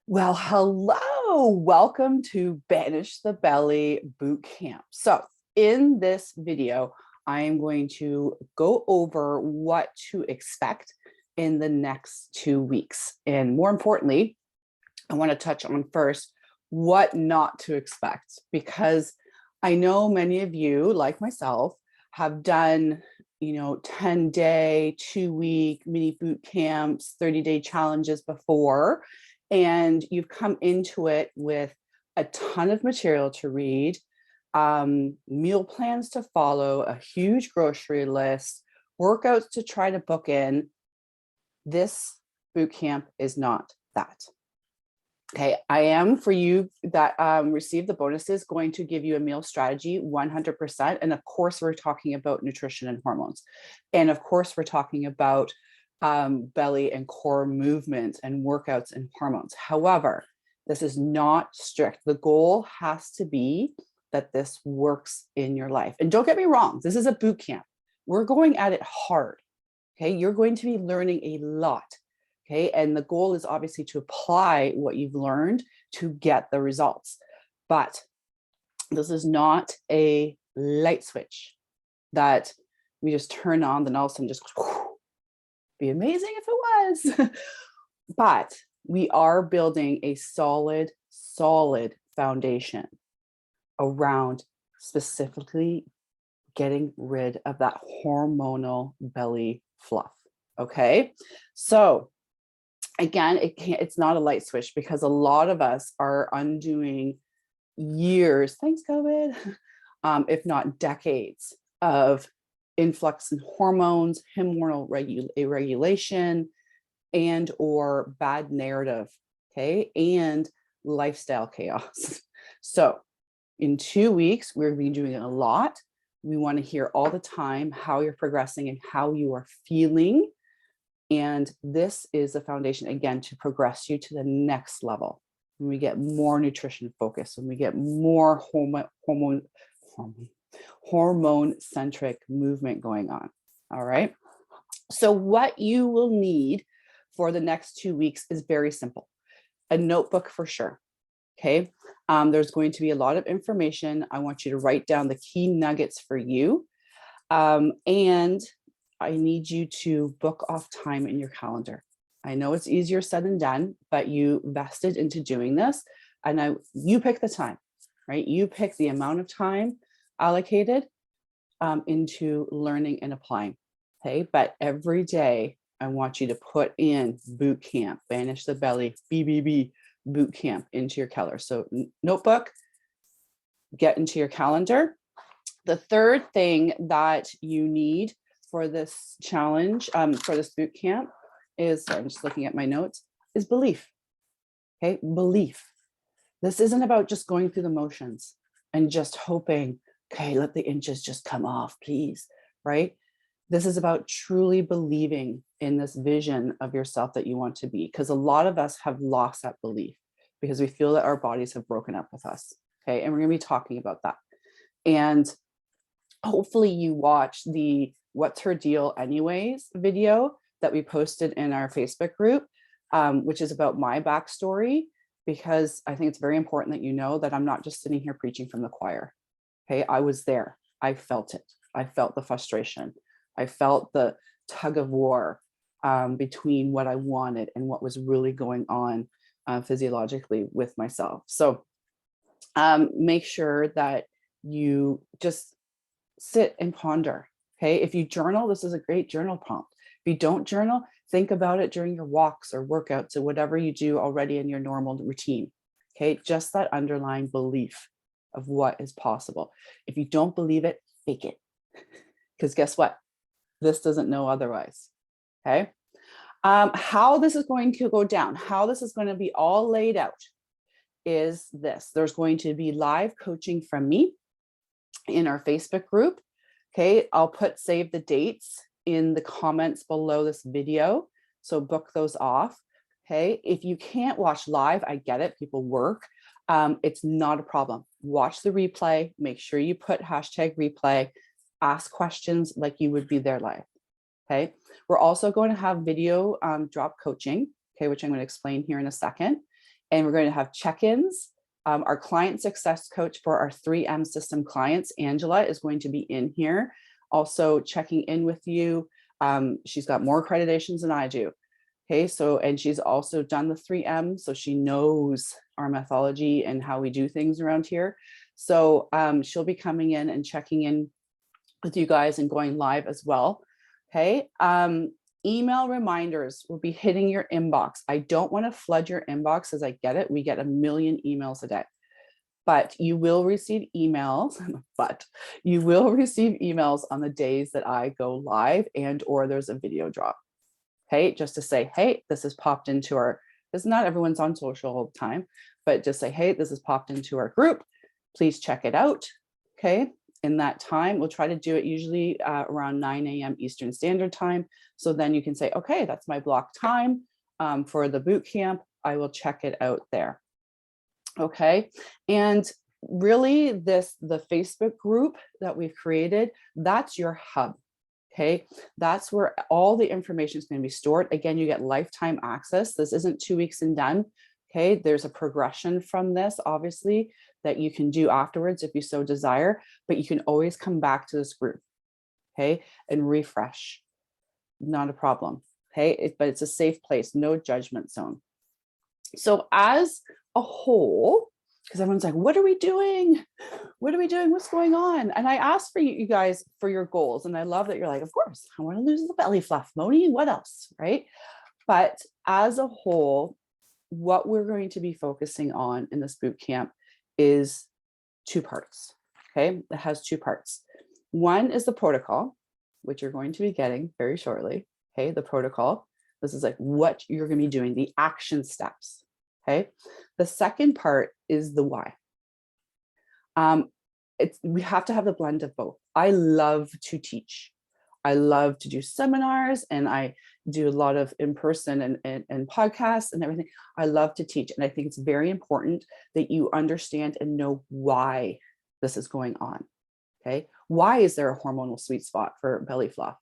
Well, hello. Welcome to Banish the Belly Bootcamp. So in this video, I am going to go over what to expect in the next 2 weeks. And more importantly, I want to touch on first what not to expect, because I know many of you, like myself, have done 10-day, 2-week mini boot camps, 30-day challenges before, and you've come into it with a ton of material to read, meal plans to follow, a huge grocery list, workouts to try to book in. This boot camp is not that. Okay, I am, for you that receive the bonuses, going to give you a meal strategy 100%. And of course, we're talking about nutrition and hormones. And of course, we're talking about belly and core movements and workouts and hormones. However, this is not strict. The goal has to be that this works in your life. And don't get me wrong, this is a boot camp. We're going at it hard. Okay, you're going to be learning a lot. Okay, and the goal is obviously to apply what you've learned to get the results. But this is not a light switch that we just turn on, then all of a sudden just be amazing if it was. But we are building a solid foundation around specifically getting rid of that hormonal belly fluff. Okay, so again, it's not a light switch, because a lot of us are undoing years, thanks COVID, if not decades of influx in hormones, hormonal irregulation, and or bad narrative, okay, and lifestyle chaos. So in 2 weeks, we're going to be doing a lot. We want to hear all the time how you're progressing and how you are feeling. And this is the foundation, again, to progress you to the next level. When we get more nutrition focused, when we get more hormone-centric movement going on. All right. So what you will need for the next 2 weeks is very simple. A notebook for sure. Okay. There's going to be a lot of information. I want you to write down the key nuggets for you. And I need you to book off time in your calendar. I know it's easier said than done, but you vested into doing this, and you pick the time, right? You pick the amount of time allocated into learning and applying, okay? But every day, I want you to put in boot camp, Banish the Belly, BBB boot camp into your calendar. So notebook, get into your calendar. The third thing that you need for this challenge, for this boot camp is, I'm just looking at my notes, is belief. Okay, belief. This isn't about just going through the motions and just hoping, okay, let the inches just come off, please, right? This is about truly believing in this vision of yourself that you want to be, because a lot of us have lost that belief because we feel that our bodies have broken up with us, okay? And we're gonna be talking about that. And hopefully you watch the What's Her Deal Anyways video that we posted in our Facebook group, which is about my backstory, because I think it's very important that you know that I'm not just sitting here preaching from the choir. Okay, I was there. I felt it. I felt the frustration. I felt the tug of war between what I wanted and what was really going on physiologically with myself. So make sure that you just sit and ponder. Okay, if you journal, this is a great journal prompt. If you don't journal, think about it during your walks or workouts or whatever you do already in your normal routine. Okay, just that underlying belief of what is possible. If you don't believe it, fake it. Because guess what? This doesn't know otherwise. Okay, how this is going to go down, how this is going to be all laid out is this. There's going to be live coaching from me in our Facebook group. Okay, I'll save the dates in the comments below this video. So book those off. Okay, if you can't watch live, I get it, people work. It's not a problem. Watch the replay, make sure you put #replay, ask questions like you would be there live. Okay, we're also going to have video drop coaching. okay, which I'm going to explain here in a second. And we're going to have check-ins. Our client success coach for our 3M system clients, Angela, is going to be in here, also checking in with you. She's got more accreditations than I do. Okay, so, and she's also done the 3M, so she knows our methodology and how we do things around here. So she'll be coming in and checking in with you guys and going live as well. Okay, email reminders will be hitting your inbox. I don't want to flood your inbox, as I get it. We get 1 million emails a day, but you will receive emails, on the days that I go live and or there's a video drop. Okay, just to say, hey, this has popped into our, because not everyone's on social all the time, but just say, hey, this has popped into our group. Please check it out. Okay, in that time, we'll try to do it usually around 9 a.m. Eastern Standard Time. So then you can say, okay, that's my block time for the boot camp. I will check it out there. Okay, and really the Facebook group that we've created, that's your hub. Okay, that's where all the information is going to be stored. Again, you get lifetime access. This isn't 2 weeks and done. Okay, there's a progression from this, obviously, that you can do afterwards if you so desire, but you can always come back to this group, okay, and refresh. Not a problem. Okay, but it's a safe place, no judgment zone. So as a whole, because everyone's like, what are we doing? What are we doing? What's going on? And I asked for you guys for your goals. And I love that you're like, of course, I want to lose the belly fluff, Moni, what else, right? But as a whole, what we're going to be focusing on in this boot camp is 2 parts, okay? It has 2 parts. One is the protocol, which you're going to be getting very shortly, okay? The protocol, this is like what you're going to be doing, the action steps, okay? The second part is the why. We have to have the blend of both. I love to teach. I love to do seminars, and I do a lot of in-person and podcasts and everything. I love to teach. And I think it's very important that you understand and know why this is going on. Okay. Why is there a hormonal sweet spot for belly fluff?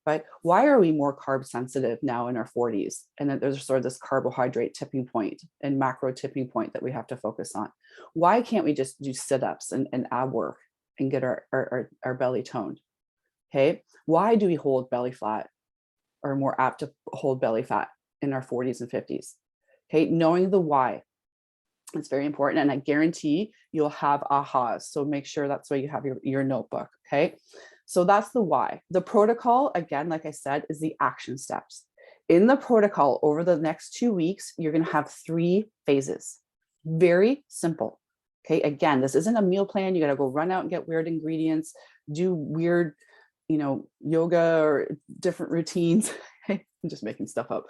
Right? Why are we more carb sensitive now in our 40s? And then there's sort of this carbohydrate tipping point and macro tipping point that we have to focus on. Why can't we just do sit-ups and ab work and get our belly toned? Okay. Why do we hold belly flat, or more apt to hold belly fat in our 40s and 50s? Okay. Knowing the why, it's very important. And I guarantee you'll have ahas. So make sure that's why you have your notebook. Okay. So that's the why. The protocol, again, like I said, is the action steps. In the protocol, over the next 2 weeks, you're going to have 3 phases. Very simple. Okay. Again, this isn't a meal plan. You got to go run out and get weird ingredients, do weird, yoga or different routines. I'm just making stuff up.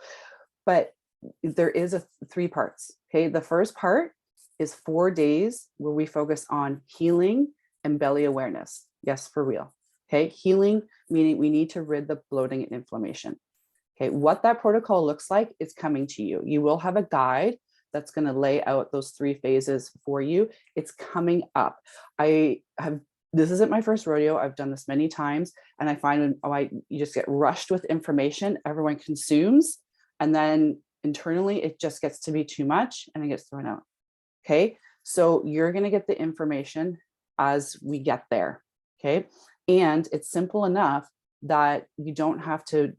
But there is 3 parts. Okay. The first part is 4 days where we focus on healing and belly awareness. Yes, for real. Okay. Healing, meaning we need to rid the bloating and inflammation. Okay. What that protocol looks like is coming to you. You will have a guide that's going to lay out those 3 phases for you. It's coming up. This isn't my first rodeo. I've done this many times. And I find when you just get rushed with information, everyone consumes. And then internally, it just gets to be too much and it gets thrown out. Okay. So you're going to get the information as we get there. Okay. And it's simple enough that you don't have to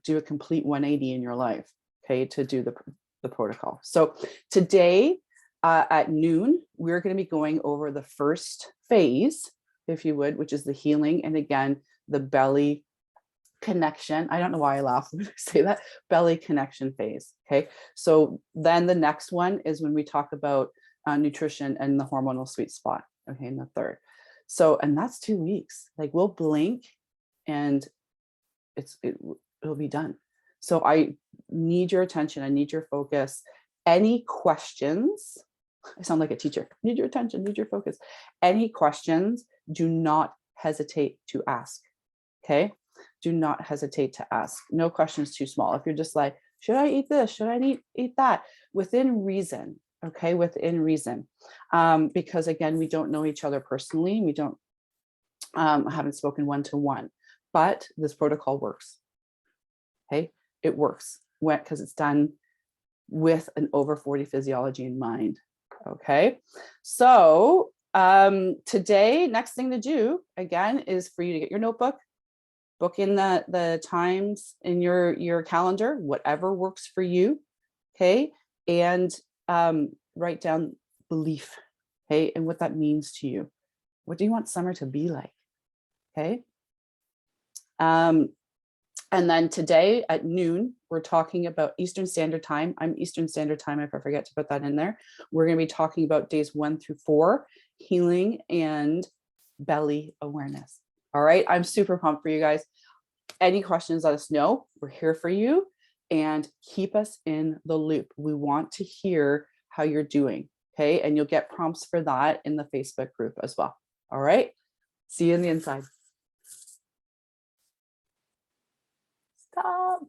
do a complete 180 in your life, okay, to do the protocol. So today at noon, we're going to be going over the first phase, if you would, which is the healing. And again, the belly connection. I don't know why I laugh when I say that, belly connection phase. Okay. So then the next one is when we talk about nutrition and the hormonal sweet spot. Okay. And the third. So, and that's 2 weeks. Like we'll blink and it'll be done. So I need your attention. I need your focus. Any questions? I sound like a teacher. Need your attention, need your focus. Any questions, do not hesitate to ask. Okay. Do not hesitate to ask. No questions too small. If you're just like, should I eat this? Should I eat that? Within reason. Okay. Within reason. Because again, we don't know each other personally. We don't, haven't spoken one-to-one, but this protocol works. Okay. It works because it's done with an over 40 physiology in mind. Okay, so today, next thing to do again is for you to get your notebook, book in the times in your calendar, whatever works for you. Okay, and write down belief. Okay, and what that means to you. What do you want summer to be like? Okay. And then today at noon, we're talking about Eastern Standard Time. I'm Eastern Standard Time, if I forget to put that in there. We're going to be talking about days 1 through 4, healing and belly awareness. All right. I'm super pumped for you guys. Any questions, let us know. We're here for you, and keep us in the loop. We want to hear how you're doing. Okay. And you'll get prompts for that in the Facebook group as well. All right. See you in the inside. Stop.